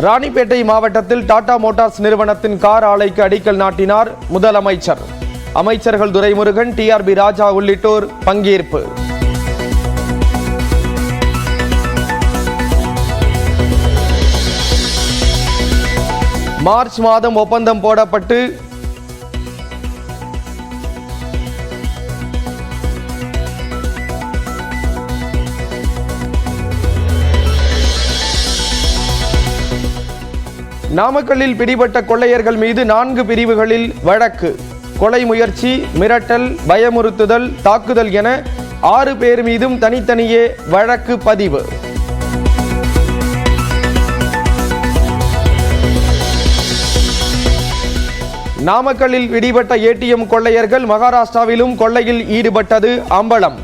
ராணிப்பேட்டை மாவட்டத்தில் டாடா மோட்டார்ஸ் நிறுவனத்தின் கார் ஆலைக்கு அடிக்கல் நாட்டினார் முதலமைச்சர். அமைச்சர்கள் துரைமுருகன், டிஆர்பி ராஜா உள்ளிட்டோர் பங்கேற்பு. மார்ச் மாதம் ஒப்பந்தம் போடப்பட்டு நாமக்கல்லில் பிடிபட்ட கொள்ளையர்கள் மீது 4 பிரிவுகளில் வழக்கு. கொலை முயற்சி, மிரட்டல், பயமுறுத்துதல், தாக்குதல் என 6 பேர் மீதும் தனித்தனியே வழக்கு பதிவு. நாமக்கல்லில் பிடிபட்ட ஏடிஎம் கொள்ளையர்கள் மகாராஷ்டிராவிலும் கொள்ளையில் ஈடுபட்டது அம்பலம்.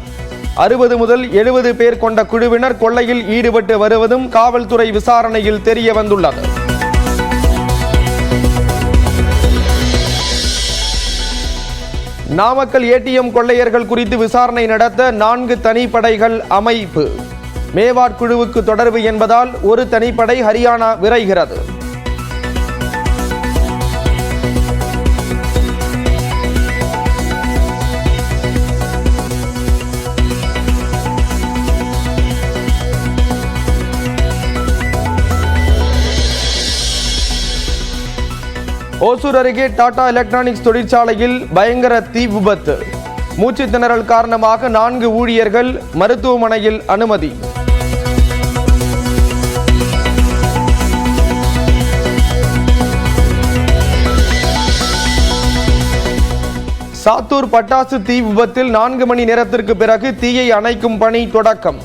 60 முதல் 70 பேர் கொண்ட குழுவினர் கொள்ளையில் ஈடுபட்டு வருவதும் காவல்துறை விசாரணையில் தெரிய வந்துள்ளது. நாமக்கல் ஏடிஎம் கொள்ளையர்கள் குறித்து விசாரணை நடத்த 4 தனிப்படைகள் அமைப்பு. மேவாட் குழுவுக்கு தொடர்பு என்பதால் ஒரு தனிப்படை ஹரியானா விரைகிறது. ஓசூர் அருகே டாடா எலக்ட்ரானிக்ஸ் தொழிற்சாலையில் பயங்கர தீ விபத்து. மூச்சு திணறல் காரணமாக 4 ஊழியர்கள் மருத்துவமனையில் அனுமதி. சாத்தூர் பட்டாசு தீ விபத்தில் 4 மணி நேரத்திற்கு பிறகு தீயை அணைக்கும் பணி தொடக்கம்.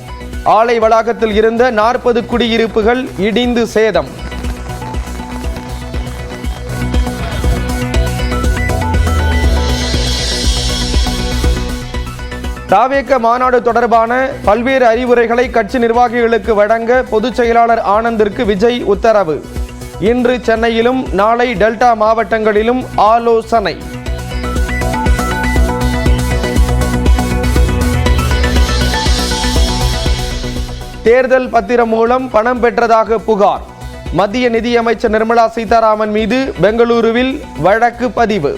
ஆலை வளாகத்தில் இருந்த 40 குடியிருப்புகள் இடிந்து சேதம். தாவேக மாநாடு தொடர்பான பல்வேறு அறிவுரைகளை கட்சி நிர்வாகிகளுக்கு வழங்க பொதுச் செயலாளர் ஆனந்திற்கு விஜய் உத்தரவு. இன்று சென்னையிலும் நாளை டெல்டா மாவட்டங்களிலும் ஆலோசனை. தேர்தல் பத்திரம் மூலம் பணம் பெற்றதாக புகார். மத்திய நிதியமைச்சர் நிர்மலா சீதாராமன் மீது பெங்களூருவில் வழக்கு பதிவு.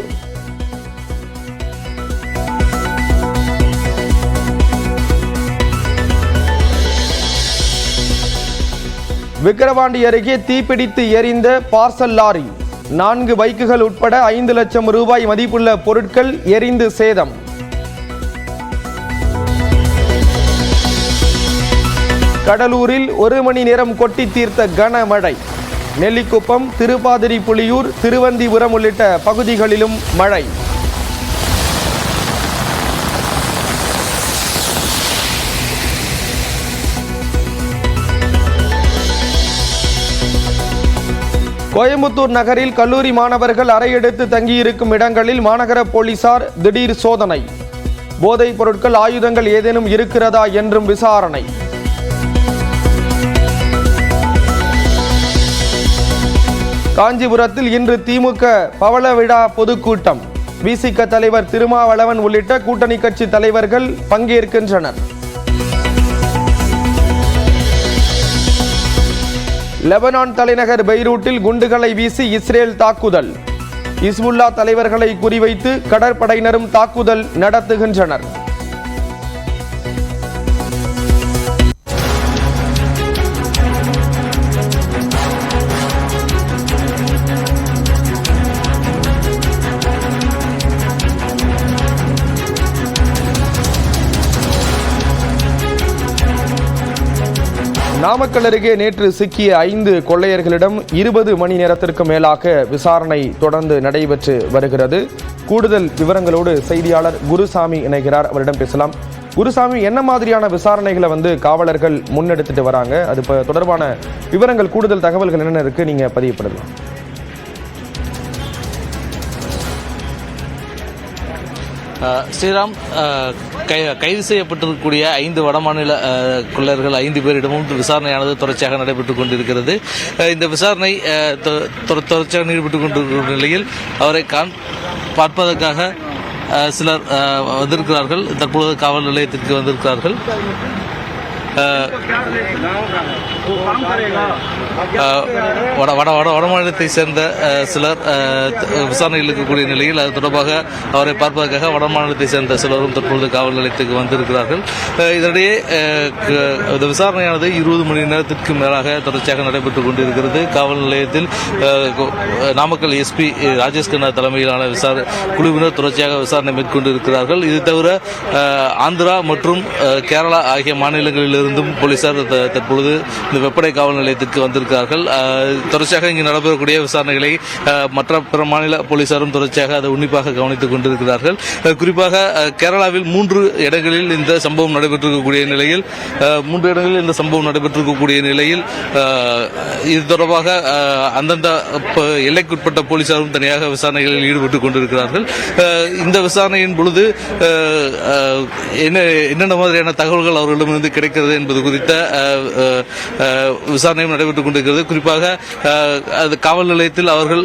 விக்கிரவாண்டி அருகே தீப்பிடித்து எரிந்த பார்சல் லாரி. 4 பைக்குகள் உட்பட 5 லட்சம் ரூபாய் மதிப்புள்ள பொருட்கள் எரிந்து சேதம். கடலூரில் 1 மணி நேரம் கொட்டி தீர்த்த கனமழை. நெல்லிக்குப்பம், திருப்பாதிரி புலியூர், திருவந்திபுரம் உள்ளிட்ட பகுதிகளிலும் மழை. கோயம்புத்தூர் நகரில் கல்லூரி மாணவர்கள் அறையெடுத்து தங்கியிருக்கும் இடங்களில் மாநகர போலீசார் திடீர் சோதனை. போதைப் பொருட்கள், ஆயுதங்கள் ஏதேனும் இருக்கிறதா என்றும் விசாரணை. காஞ்சிபுரத்தில் இன்று திமுக பவள விழா பொதுக்கூட்டம். விசிக தலைவர் திருமாவளவன் உள்ளிட்ட கூட்டணி கட்சி தலைவர்கள் பங்கேற்கின்றனர். லெபனான் தலைநகர் பெய்ரூட்டில் குண்டுகளை வீசி இஸ்ரேல் தாக்குதல். இஸ்புல்லா தலைவர்களை குறிவைத்து கடற்படையினரும் தாக்குதல் நடத்துகின்றனர். நாமக்கல் அருகே நேற்று சிக்கிய 5 கொள்ளையர்களிடம் 20 மணி நேரத்திற்கு மேலாக விசாரணை தொடர்ந்து நடைபெற்று வருகிறது. கூடுதல் விவரங்களோடு செய்தியாளர் குருசாமி இணைகிறார். அவரிடம் பேசலாம். குருசாமி, என்ன மாதிரியான விசாரணைகளை காவலர்கள் முன்னெடுத்துட்டு வராங்க? அது தொடர்பான விவரங்கள், கூடுதல் தகவல்கள் என்னென்ன இருக்கு, நீங்க பதிவுபடலாம். ஸ்ரீராம், கைது செய்யப்பட்டிருக்கக்கூடிய 5 வடமாநில கொள்ளையர்கள் 5 பேரிடமும் விசாரணையானது தொடர்ச்சியாக நடைபெற்றுக் கொண்டிருக்கிறது. இந்த விசாரணை தொடர்ச்சியாக நடைபெற்றுக் கொண்டிருக்கிற நிலையில் அவரை பார்ப்பதற்காக சிலர் வந்திருக்கிறார்கள். தற்பொழுது காவல் நிலையத்திற்கு வந்திருக்கிறார்கள். வட மாநிலத்தை சேர்ந்த சிலர் விசாரணையில் இருக்கக்கூடிய நிலையில் அது தொடர்பாக அவரை பார்ப்பதற்காக வட மாநிலத்தை சேர்ந்த சிலரும் தற்பொழுது காவல் நிலையத்துக்கு வந்திருக்கிறார்கள். இதனிடையே இந்த விசாரணையானது 20 மணி நேரத்திற்கு மேலாக தொடர்ச்சியாக நடைபெற்றுக் கொண்டிருக்கிறது. காவல் நிலையத்தில் நாமக்கல் எஸ்பி ராஜேஷ் கண்ணா தலைமையிலான குழுவினர் தொடர்ச்சியாக விசாரணை மேற்கொண்டிருக்கிறார்கள். இது தவிர ஆந்திரா மற்றும் கேரளா ஆகிய மாநிலங்களிலிருந்தும் போலீசார் தற்பொழுது இந்த வெப்படை காவல் நிலையத்திற்கு வந்திருக்கிறார்கள். தொடர்ச்சியாக இங்கு நடைபெறக்கூடிய விசாரணைகளை மற்ற பிற மாநில போலீசாரும் தொடர்ச்சியாக அதை உன்னிப்பாக கவனித்துக் கொண்டிருக்கிறார்கள். குறிப்பாக கேரளாவில் 3 இடங்களில் இந்த சம்பவம் நடைபெற்றிருக்கக்கூடிய நிலையில் இது தொடர்பாக அந்தந்த எல்லைக்குட்பட்ட போலீசாரும் தனியாக விசாரணைகளில் ஈடுபட்டுக் கொண்டிருக்கிறார்கள். இந்த விசாரணையின் பொழுது என்னென்ன மாதிரியான தகவல்கள் அவர்களிடமிருந்து கிடைக்கிறது என்பது குறித்த விசாரணையும் நடைபெற்றுக் கொண்டிருக்கிறது. குறிப்பாக காவல் நிலையத்தில் அவர்கள்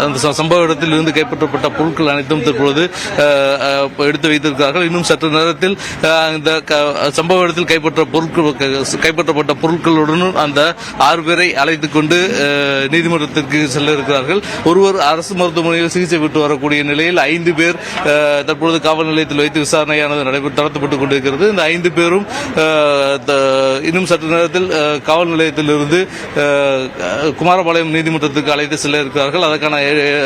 அந்த சம்பவ இடத்தில் இருந்து கைப்பற்றப்பட்ட பொருட்கள் அனைத்தும் தற்பொழுது எடுத்து வைத்திருக்கிறார்கள். இன்னும் சற்று நேரத்தில் இந்த சம்பவ இடத்தில் கைப்பற்றப்பட்ட பொருட்களுடன் அந்த 6 பேரை அழைத்துக் கொண்டு நீதிமன்றத்திற்கு செல்ல இருக்கிறார்கள். ஒருவர் அரசு மருத்துவமனையில் சிகிச்சை பெற்று வரக்கூடிய நிலையில் 5 பேர் தற்பொழுது காவல் நிலையத்தில் வைத்து விசாரணையானது நடத்தப்பட்டுக் கொண்டிருக்கிறது. இந்த 5 பேரும் இன்னும் சற்று நேரத்தில் காவல் நிலையத்திலிருந்து குமாரபாளையம் நீதிமன்றத்துக்கு அழைத்து செல்ல இருக்கிறார்கள். அதற்கான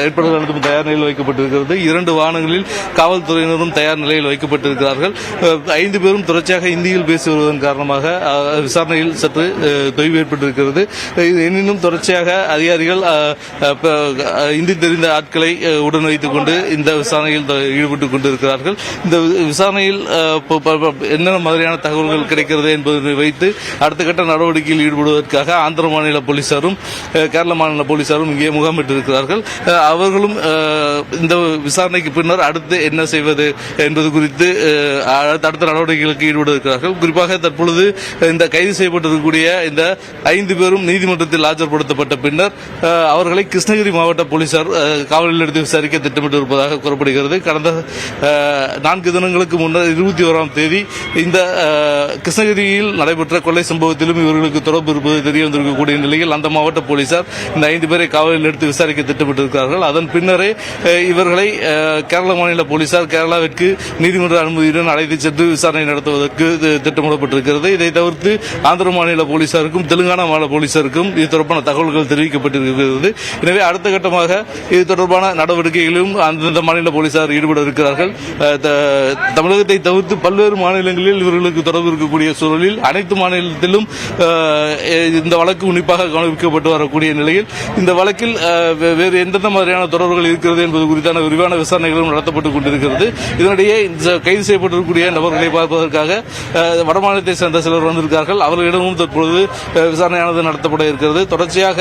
ஏற்பாடுகள் அனைத்தும் தயார் நிலையில் வைக்கப்பட்டிருக்கிறது. 2 வாகனங்களில் காவல்துறையினரும் தயார் நிலையில் வைக்கப்பட்டிருக்கிறார்கள். 5 பேரும் தொடர்ச்சியாக இந்தியில் பேசி வருவதன் காரணமாக விசாரணையில் சற்று தொய்வு ஏற்பட்டிருக்கிறது. எனினும் தொடர்ச்சியாக அதிகாரிகள் இந்தி தெரிந்த ஆட்களை உடன் வைத்துக் கொண்டு இந்த விசாரணையில் ஈடுபட்டுக் கொண்டிருக்கிறார்கள். இந்த விசாரணையில் என்னென்ன மாதிரியான தகவல்கள் கிடைக்கிறது என்பதை வைத்து அடுத்த கட்ட நடவடிக்கையில் ஈடுபடுவதற்காக ஆந்திர மாநில போலீசாரும் கேரள மாநில போலீசாரும் இங்கே முகாமிட்டிருக்கிறார்கள். அவர்களும் இந்த விசாரணைக்கு பின்னர் அடுத்து என்ன செய்வது என்பது குறித்து அடுத்த நடவடிக்கைகளுக்கு ஈடுபட்டிருக்கிறார்கள். குறிப்பாக தற்பொழுது இந்த கைது செய்யப்பட்டிருக்கக்கூடிய இந்த 5 பேரும் நீதிமன்றத்தில் ஆஜர்படுத்தப்பட்ட பின்னர் அவர்களை கிருஷ்ணகிரி மாவட்ட போலீசார் காவலில் எடுத்து விசாரிக்க திட்டமிட்டிருப்பதாக கூறப்படுகிறது. கடந்த 4 தினங்களுக்கு முன்னர் 21ஆம் தேதி இந்த கிருஷ்ணகிரியில் நடைபெற்ற கொள்ளை சம்பவத்திலும் இவர்களுக்கு தொடர்பு இருப்பது தெரிய வந்திருக்கக்கூடிய நிலையில் அந்த மாவட்ட போலீசார் இந்த 5 பேரை காவலில் எடுத்து விசாரிக்க திட்டமிட்டிருக்கிறார்கள். அதன் பின்னரே இவர்களை கேரள மாநில போலீசார் கேரளாவிற்கு நீதிமன்ற அனுமதியுடன் அழைத்து சென்று விசாரணை நடத்துவதற்கு திட்டமிடப்பட்டிருக்கிறது. இதை தவிர்த்து ஆந்திர மாநில போலீசாருக்கும் தெலுங்கானா மாநில போலீசாருக்கும் இது தொடர்பான தகவல்கள் தெரிவிக்கப்பட்டிருக்கிறது. எனவே அடுத்த கட்டமாக இது தொடர்பான நடவடிக்கைகளிலும் அந்தந்த மாநில போலீசார் ஈடுபட இருக்கிறார்கள். தமிழகத்தை தவிர்த்து பல்வேறு மாநிலங்களில் இவர்களுக்கு தொடர்பு இருக்கக்கூடிய சூழலில் அனைத்து மாநிலத்திலும் இந்த வழக்கு உன்னிப்பாக கவனிக்கப்பட்டு வரக்கூடிய நிலையில் இந்த வழக்கில் வேறு எந்தெந்த மாதிரியான தொடர்புகள் இருக்கிறது என்பது குறித்தான விரிவான விசாரணைகளும் நடத்தப்பட்டுக் கொண்டிருக்கிறது. இதனிடையே கைது செய்யப்பட்டிருக்கக்கூடிய நபர்களை பார்ப்பதற்காக வடமாநிலத்தை சேர்ந்த சிலர் வந்திருக்கிறார்கள். அவர்களிடமும் தற்பொழுது விசாரணையானது நடத்தப்பட இருக்கிறது. தொடர்ச்சியாக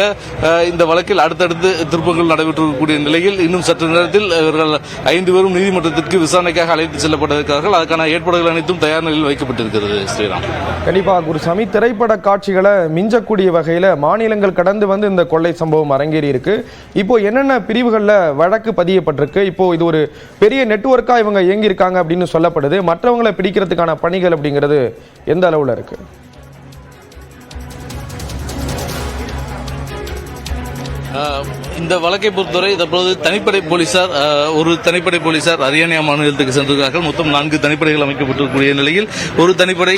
இந்த வழக்கில் அடுத்தடுத்து திருப்பங்கள் நடைபெற்றிருக்கக்கூடிய நிலையில் இன்னும் சற்று நேரத்தில் இவர்கள் 5 பேரும் நீதிமன்றத்திற்கு விசாரணைக்காக அழைத்து செல்லப்பட இருக்கிறார்கள். அதற்கான ஏற்பாடுகள் அனைத்தும் தயார் நிலையில் வைக்கப்பட்டிருக்கிறது. ஸ்ரீராம், கண்டிப்பா குருசாமி, திரைப்பட காட்சிகளை மிஞ்சக்கூடிய வகையில மாநிலங்கள் கடந்து வந்து இந்த கொள்ளை சம்பவம் அரங்கேறி இருக்கு. இப்போ என்னென்ன பிரிவுகளில் வழக்கு பதியப்பட்டிருக்கு? இப்போ இது ஒரு பெரிய நெட்வொர்க்கா இவங்க இயங்கி இருக்காங்க அப்படின்னு சொல்லப்படுது. மற்றவங்களை பிடிக்கிறதுக்கான பணிகள் அப்படிங்கிறது எந்த அளவுல இருக்கு? இந்த வழக்கை பொறுத்தவரை தற்போது தனிப்படை போலீசார் ஹரியானா மாநிலத்துக்கு சென்றிருக்கிறார்கள். மொத்தம் 4 தனிப்படைகள் அமைக்கப்பட்டிருக்கக்கூடிய நிலையில் ஒரு தனிப்படை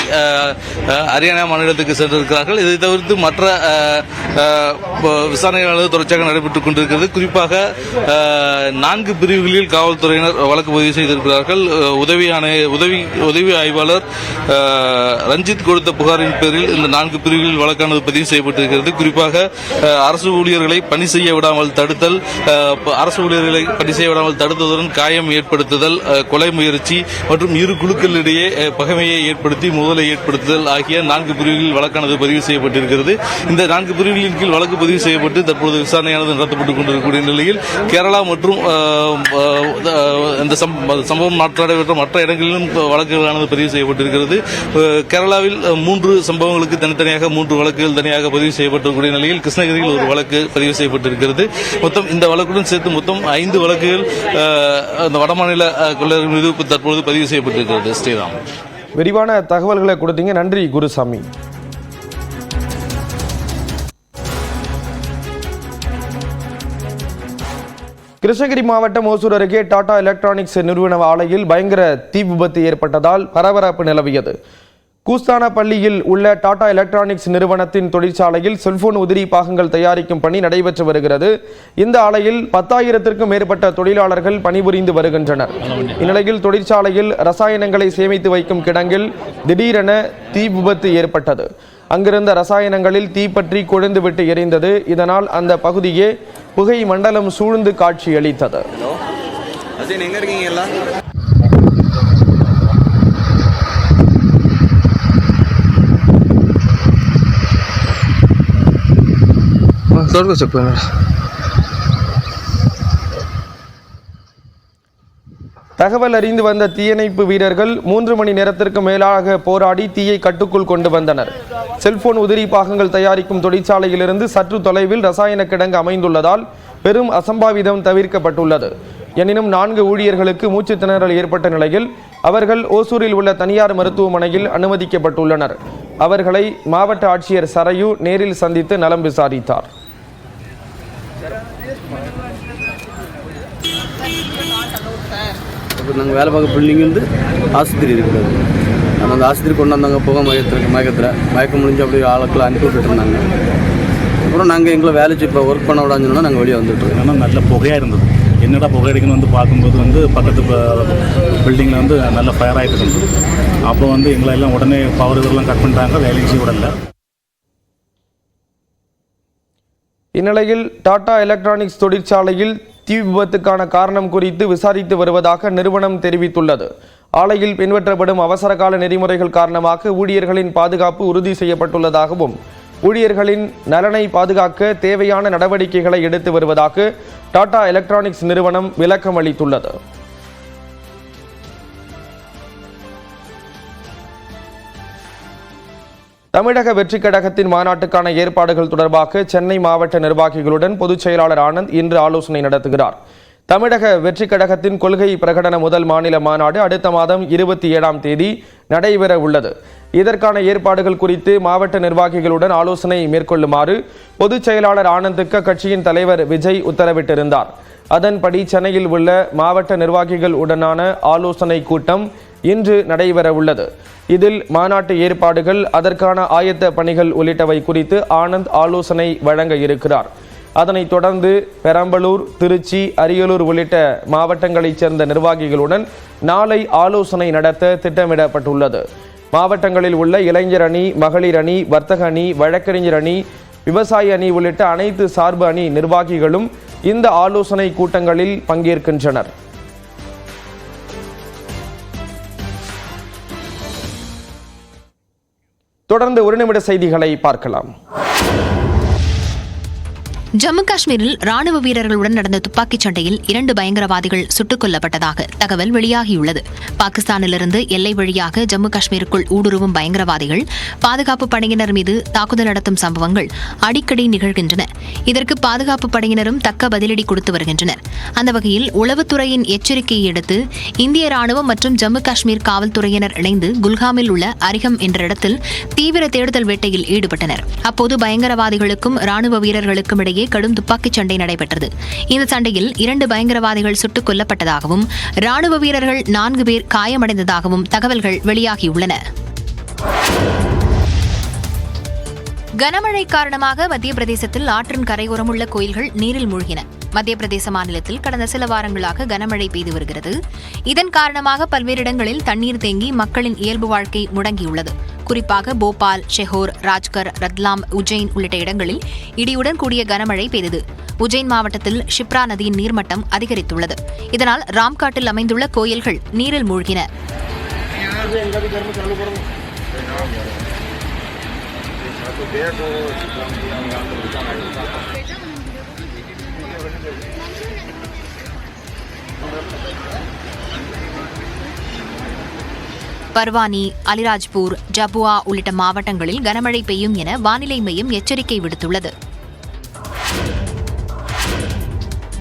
ஹரியானா மாநிலத்துக்கு சென்றிருக்கிறார்கள். இதை தவிர்த்து மற்ற விசாரணைகள் தொடர்ச்சியாக நடைபெற்றுக் கொண்டிருக்கிறது. குறிப்பாக 4 பிரிவுகளில் காவல்துறையினர் வழக்கு பதிவு செய்திருக்கிறார்கள். உதவி ஆய்வாளர் ரஞ்சித் கொடுத்த புகாரின் பேரில் இந்த 4 பிரிவுகளில் வழக்கானது பதிவு செய்யப்பட்டிருக்கிறது. குறிப்பாக அரசு ஊழியர்களை பணி செய்ய விடாமல் தடுத்தல், அரசு ஊழியர்களை பணி செய்ய விடாமல் தடுத்ததுடன் காயம் ஏற்படுத்துதல், கொலை முயற்சி மற்றும் இரு குழுக்களிடையே பகைமையை ஏற்படுத்தி மோதலை ஏற்படுத்துதல் ஆகிய 4 பிரிவுகளில் வழக்கானது பதிவு செய்யப்பட்டிருக்கிறது. இந்த 4 பிரிவுகளின் கீழ் வழக்கு பதிவு செய்யப்பட்டு தற்போது விசாரணையானது நடத்தப்பட்டுக் கொண்டிருக்கக்கூடிய நிலையில் கேரளா மற்றும் இந்த சம்பவம் நடைபெற்ற மற்ற இடங்களிலும் வழக்குகளானது பதிவு செய்யப்பட்டிருக்கிறது. கேரளாவில் 3 சம்பவங்களுக்கு தனித்தனியாக 3 வழக்குகள் தனியாக பதிவு செய்யப்பட்டிருக்கக்கூடிய நிலையில் கிருஷ்ணகிரியில் ஒரு வழக்கு பதிவு செய்யப்பட்டிருக்கிறது. மொத்தம் இந்த வழக்குடன் சேர்த்து மொத்தம் 5 வழக்குகள் வடமாநில கொள்ளையர்கள் மீது தற்போது பதிவு செய்யப்பட்டிருக்கிறது. ஸ்ரீராம். விரிவான தகவல்களை கொடுத்தீங்க. நன்றி குருசாமி. கிருஷ்ணகிரி மாவட்டம் ஓசூர் அருகே டாடா எலக்ட்ரானிக்ஸ் நிறுவன ஆலையில் பயங்கர தீ விபத்து ஏற்பட்டதால் பரபரப்பு நிலவியது. கூஸ்தானா பள்ளியில் உள்ள டாடா எலக்ட்ரானிக்ஸ் நிறுவனத்தின் தொழிற்சாலையில் செல்போன் உதிரி பாகங்கள் தயாரிக்கும் பணி நடைபெற்று வருகிறது. இந்த ஆலையில் 10,000க்கும் மேற்பட்ட தொழிலாளர்கள் பணிபுரிந்து வருகின்றனர். இந்நிலையில் தொழிற்சாலையில் ரசாயனங்களை சேமித்து வைக்கும் கிடங்கில் திடீரென தீ விபத்து ஏற்பட்டது. அங்கிருந்த ரசாயனங்களில் தீப்பற்றி கொழுந்துவிட்டு எரிந்தது. இதனால் அந்த பகுதியே புகை மண்டலம் சூழ்ந்து காட்சியளித்தது. தகவல் அறிந்து வந்த தீயணைப்பு வீரர்கள் 3 மணி நேரத்திற்கு மேலாக போராடி தீயை கட்டுக்குள் கொண்டு வந்தனர். செல்போன் உதிரி பாகங்கள் தயாரிக்கும் தொழிற்சாலையிலிருந்து சற்று தொலைவில் ரசாயன கிடங்கு அமைந்துள்ளதால் பெரும் அசம்பாவிதம் தவிர்க்கப்பட்டுள்ளது. எனினும் 4 ஊழியர்களுக்கு மூச்சு திணறல் ஏற்பட்ட நிலையில் அவர்கள் ஓசூரில் உள்ள தனியார் மருத்துவமனையில் அனுமதிக்கப்பட்டுள்ளனர். அவர்களை மாவட்ட ஆட்சியர் சரையு நேரில் சந்தித்து நலம் விசாரித்தார். நாங்கள் வேலை பார்க்க பில்டிங் வந்து ஆஸ்பத்திரி இருக்குது. அந்த ஆஸ்பத்திரி கொண்டு வந்தாங்க புகை மயக்கம் முடிஞ்சு அப்படியே ஆளுக்களை அனுப்பி விட்டுட்டு இருந்தாங்க. அப்புறம் நாங்கள் எங்களை வேலைக்கு இப்போ ஒர்க் பண்ண விடாதுன்னா நாங்கள் வெளியே வந்துட்டு ஏன்னா நல்ல புகையாக இருந்தது. என்னடா புகை அடிக்கணும் வந்து பார்க்கும்போது வந்து பக்கத்து பில்டிங்கில் வந்து நல்ல ஃபயர் ஆகிட்டு இருந்தது. அப்போ வந்து எங்களை எல்லாம் உடனே பவர் இதெல்லாம் கட் பண்ணிட்டாங்க, வேலைக்கு செய்ய விடல. இந்நிலையில் டாடா எலக்ட்ரானிக்ஸ் தொழிற்சாலையில் தீ விபத்துக்கான காரணம் குறித்து விசாரித்து வருவதாக நிறுவனம் தெரிவித்துள்ளது. ஆலையில் பின்பற்றப்படும் அவசரகால நெறிமுறைகள் காரணமாக ஊழியர்களின் பாதுகாப்பு உறுதி செய்யப்பட்டுள்ளதாகவும் ஊழியர்களின் நலனை பாதுகாக்க தேவையான நடவடிக்கைகளை எடுத்து வருவதாக டாடா எலக்ட்ரானிக்ஸ் நிறுவனம் விளக்கம் அளித்துள்ளது. தமிழக வெற்றிக் கழகத்தின் மாநாட்டுக்கான ஏற்பாடுகள் தொடர்பாக சென்னை மாவட்ட நிர்வாகிகளுடன் பொதுச் செயலாளர் ஆனந்த் இன்று ஆலோசனை நடத்துகிறார். தமிழக வெற்றிக் கழகத்தின் கொள்கை பிரகடன முதல் மாநில மாநாடு அடுத்த மாதம் 27ஆம் தேதி நடைபெற உள்ளது. இதற்கான ஏற்பாடுகள் குறித்து மாவட்ட நிர்வாகிகளுடன் ஆலோசனை மேற்கொள்ளுமாறு பொதுச் செயலாளர் ஆனந்துக்கு கட்சியின் தலைவர் விஜய் உத்தரவிட்டிருந்தார். அதன்படி சென்னையில் உள்ள மாவட்ட நிர்வாகிகள் உடனான ஆலோசனை கூட்டம் இன்று நடைபெற உள்ளது. இதில் மாநாட்டு ஏற்பாடுகள், அதற்கான ஆயத்த பணிகள் உள்ளிட்டவை குறித்து ஆனந்த் ஆலோசனை வழங்க இருக்கிறார். அதனைத் தொடர்ந்து பெரம்பலூர், திருச்சி, அரியலூர் உள்ளிட்ட மாவட்டங்களைச் சேர்ந்த நிர்வாகிகளுடன் நாளை ஆலோசனை நடத்த திட்டமிடப்பட்டுள்ளது. மாவட்டங்களில் உள்ள இளைஞர் அணி, மகளிர் அணி, வர்த்தக அணி, வழக்கறிஞர் அணி, விவசாய அணி உள்ளிட்ட அனைத்து சார்பு அணி நிர்வாகிகளும் இந்த ஆலோசனை கூட்டங்களில் பங்கேற்கின்றனர். தொடர்ந்து 1 நிமிட செய்திகளை பார்க்கலாம். ஜம்மு காஷ்மீரில் ராணுவ வீரர்களுடன் நடந்த துப்பாக்கிச் சண்டையில் 2 பயங்கரவாதிகள் சுட்டுக் கொல்லப்பட்டதாக தகவல் வெளியாகியுள்ளது. பாகிஸ்தானிலிருந்து எல்லை வழியாக ஜம்மு காஷ்மீருக்குள் ஊடுருவும் பயங்கரவாதிகள் பாதுகாப்பு படையினர் மீது தாக்குதல் நடத்தும் சம்பவங்கள் அடிக்கடி நிகழ்கின்றன. இதற்கு பாதுகாப்பு படையினரும் தக்க பதிலடி கொடுத்து வருகின்றனர். அந்த வகையில் உளவுத்துறையின் எச்சரிக்கையை அடுத்து இந்திய ராணுவம் மற்றும் ஜம்மு காஷ்மீர் காவல்துறையினர் இணைந்து குல்காமில் உள்ள அரிகம் என்ற இடத்தில் தீவிர தேடுதல் வேட்டையில் ஈடுபட்டனர். அப்போது பயங்கரவாதிகளுக்கும் ராணுவ வீரர்களுக்கும் இடையே கடும் துப்பாக்கிச் சண்டை நடைபெற்றது. இந்த சண்டையில் 2 பயங்கரவாதிகள் சுட்டுக் கொல்லப்பட்டதாகவும் ராணுவ வீரர்கள் 4 பேர் காயமடைந்ததாகவும் தகவல்கள் வெளியாகியுள்ளன. கனமழை காரணமாக மத்திய பிரதேசத்தில் ஆற்றின் கரையோரம் உள்ள கோயில்கள் நீரில் மூழ்கின. மத்திய பிரதேச மாநிலத்தில் கடந்த சில வாரங்களாக கனமழை பெய்து வருகிறது. இதன் காரணமாக பல்வேறு இடங்களில் தண்ணீர் தேங்கி மக்களின் இயல்பு வாழ்க்கை முடங்கியுள்ளது. குறிப்பாக போபால், ஷெஹோர், ராஜ்கர், ரத்லாம், உஜ்ஜைன் உள்ளிட்ட இடங்களில் இடியுடன் கூடிய கனமழை பெய்தது. உஜ்ஜைன் மாவட்டத்தில் ஷிப்ரா நதியின் நீர்மட்டம் அதிகரித்துள்ளது. இதனால் ராம்காட்டில் அமைந்துள்ள கோயில்கள் நீரில் மூழ்கின. பர்வானி, அலிராஜ்பூர், ஜபுவா உள்ளிட்ட மாவட்டங்களில் கனமழை பெய்யும் என வானிலை மையம் எச்சரிக்கை விடுத்துள்ளது.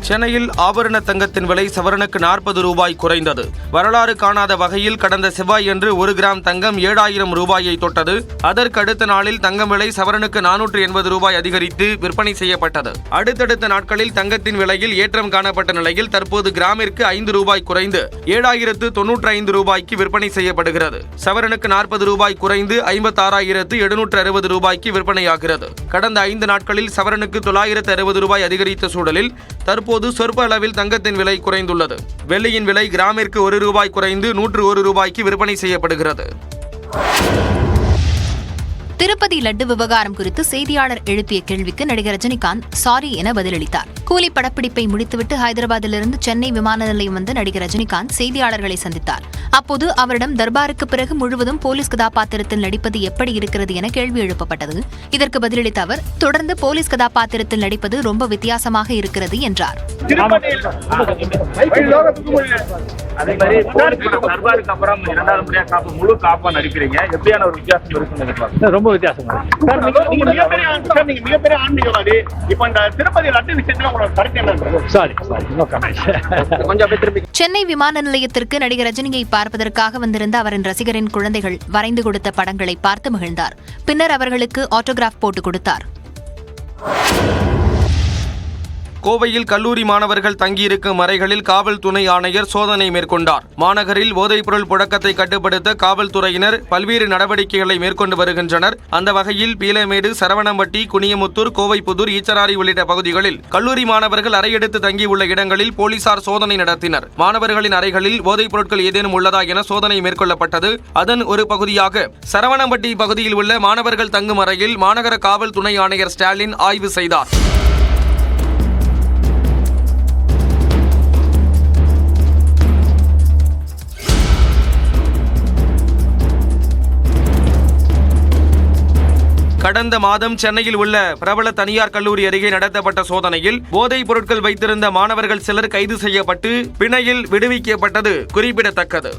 சென்னையில் ஆபரண தங்கத்தின் விலை சவரனுக்கு 40 ரூபாய் குறைந்தது. வரலாறு காணாத வகையில் கடந்த செவ்வாயன்று 1 கிராம் தங்கம் 7000 ரூபாயை தொட்டது. அதற்கு அடுத்த நாளில் தங்கம் விலை சவரனுக்கு 480 ரூபாய் அதிகரித்து விற்பனை செய்யப்பட்டது. அடுத்தடுத்த நாட்களில் தங்கத்தின் விலையில் ஏற்றம் காணப்பட்ட நிலையில் தற்போது கிராமிற்கு 5 ரூபாய் குறைந்து 7095 ரூபாய்க்கு விற்பனை செய்யப்படுகிறது. சவரனுக்கு 40 ரூபாய் குறைந்து 56760 ரூபாய்க்கு விற்பனையாகிறது. கடந்த 5 நாட்களில் சவரனுக்கு 960 ரூபாய் அதிகரித்த சூழலில் தற்போது சொற்ப அளவில் தங்கத்தின் விலை குறைந்துள்ளது. வெள்ளியின் விலை கிராமிற்கு 1 ரூபாய் குறைந்து 101 ரூபாய்க்கு விற்பனை செய்யப்படுகிறது. திருப்பதி லட்டு விவகாரம் குறித்து செய்தியாளர் எழுப்பிய கேள்விக்கு நடிகர் ரஜினிகாந்த் சாரி என பதிலளித்தார். கூலி படப்பிடிப்பை முடித்துவிட்டு ஹைதராபாத்திலிருந்து சென்னை விமான நிலையம் வந்த நடிகர் ரஜினிகாந்த் செய்தியாளர்களை சந்தித்தார். அப்போது அவரிடம் தர்பாருக்கு பிறகு முழுவதும் போலீஸ் கதாபாத்திரத்தில் நடிப்பது எப்படி இருக்கிறது என கேள்வி எழுப்பப்பட்டது. இதற்கு பதிலளித்த அவர், தொடர்ந்து போலீஸ் கதாபாத்திரத்தில் நடிப்பது ரொம்ப வித்தியாசமாக இருக்கிறது என்றார். அதே மாதிரி தர்பாருக்கு அப்புறம் 2வது முறையா முழு காப்பா நடிக்கிறீங்க. எப்படியான ஒரு வித்தியாசம் இருக்குன்னு ரொம்ப வித்தியாசமா நீங்க மிகப்பெரிய ஆன்மீகவாதி. இப்ப இந்த திருப்பதி லட்டு விஷயத்துல உங்களோட கருத்து என்ன? சென்னை விமான நிலையத்திற்கு நடிகர் ரஜினியை பார்ப்பதற்காக வந்திருந்த அவரின் ரசிகரின் குழந்தைகள் வரைந்து கொடுத்த படங்களை பார்த்து மகிழ்ந்தார். பின்னர் அவர்களுக்கு ஆட்டோகிராஃப் போட்டுக் கொடுத்தார். கோவையில் கல்லூரி மாணவர்கள் தங்கியிருக்கும் அறைகளில் காவல் துணை ஆணையர் சோதனை மேற்கொண்டார். மாநகரில் போதைப்பொருள் புழக்கத்தை கட்டுப்படுத்த காவல்துறையினர் பல்வேறு நடவடிக்கைகளை மேற்கொண்டு வருகின்றனர். அந்த வகையில் பீலமேடு, சரவணம்பட்டி, குனியமுத்தூர், கோவைப்புதூர், ஈச்சராரி உள்ளிட்ட பகுதிகளில் கல்லூரி மாணவர்கள் அறையெடுத்து தங்கியுள்ள இடங்களில் போலீசார் சோதனை நடத்தினர். மாணவர்களின் அறைகளில் போதைப் பொருட்கள் ஏதேனும் உள்ளதா என சோதனை மேற்கொள்ளப்பட்டது. அதன் ஒரு பகுதியாக சரவணம்பட்டி பகுதியில் உள்ள மாணவர்கள் தங்கும் அறையில் மாநகர காவல் துணை ஆணையர் ஸ்டாலின் ஆய்வு செய்தார். கடந்த மாதம் சென்னையில் உள்ள பிரபல தனியார் கல்லூரி அருகே நடத்தப்பட்ட சோதனையில் போதைப் பொருட்கள் வைத்திருந்த மாணவர்கள் சிலர் கைது செய்யப்பட்டு பிணையில் விடுவிக்கப்பட்டது குறிப்பிடத்தக்கது.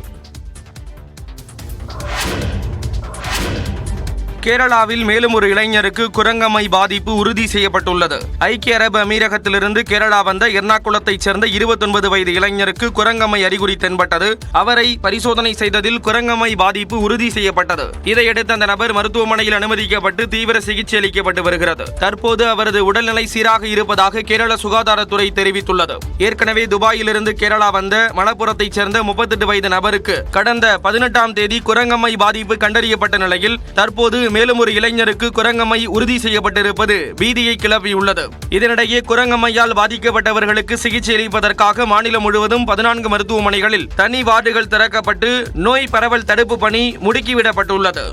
கேரளாவில் மேலும் ஒரு இளைஞருக்கு குரங்கம்மை பாதிப்பு உறுதி செய்யப்பட்டுள்ளது. ஐக்கிய அரபு அமீரகத்திலிருந்து கேரளா வந்த எர்ணாகுளத்தைச் சேர்ந்த 29 வயது இளைஞருக்கு குரங்கம்மை அறிகுறி தென்பட்டது. அவரை பரிசோதனை செய்ததில் குரங்கம்மை பாதிப்பு உறுதி செய்யப்பட்டது. இதையடுத்து அந்த நபர் மருத்துவமனையில் அனுமதிக்கப்பட்டு தீவிர சிகிச்சை அளிக்கப்பட்டு வருகிறது. தற்போது அவரது உடல்நிலை சீராக இருப்பதாக கேரள சுகாதாரத்துறை தெரிவித்துள்ளது. ஏற்கனவே துபாயிலிருந்து கேரளா வந்த மலப்புரத்தைச் சேர்ந்த 38 வயது நபருக்கு கடந்த 18ஆம் தேதி குரங்கம்மை பாதிப்பு கண்டறியப்பட்ட நிலையில் தற்போது மேலும் ஒரு இளைஞருக்கு குரங்கம்மை உறுதி செய்யப்பட்டிருப்பது பீதியை கிளப்பியுள்ளது. இதனிடையே குரங்கம்மையால் பாதிக்கப்பட்டவர்களுக்கு சிகிச்சை அளிப்பதற்காக மாநிலம் முழுவதும் 14 மருத்துவமனைகளில் தனி வார்டுகள் திறக்கப்பட்டு நோய் பரவல் தடுப்பு பணி முடுக்கிவிடப்பட்டுள்ளது.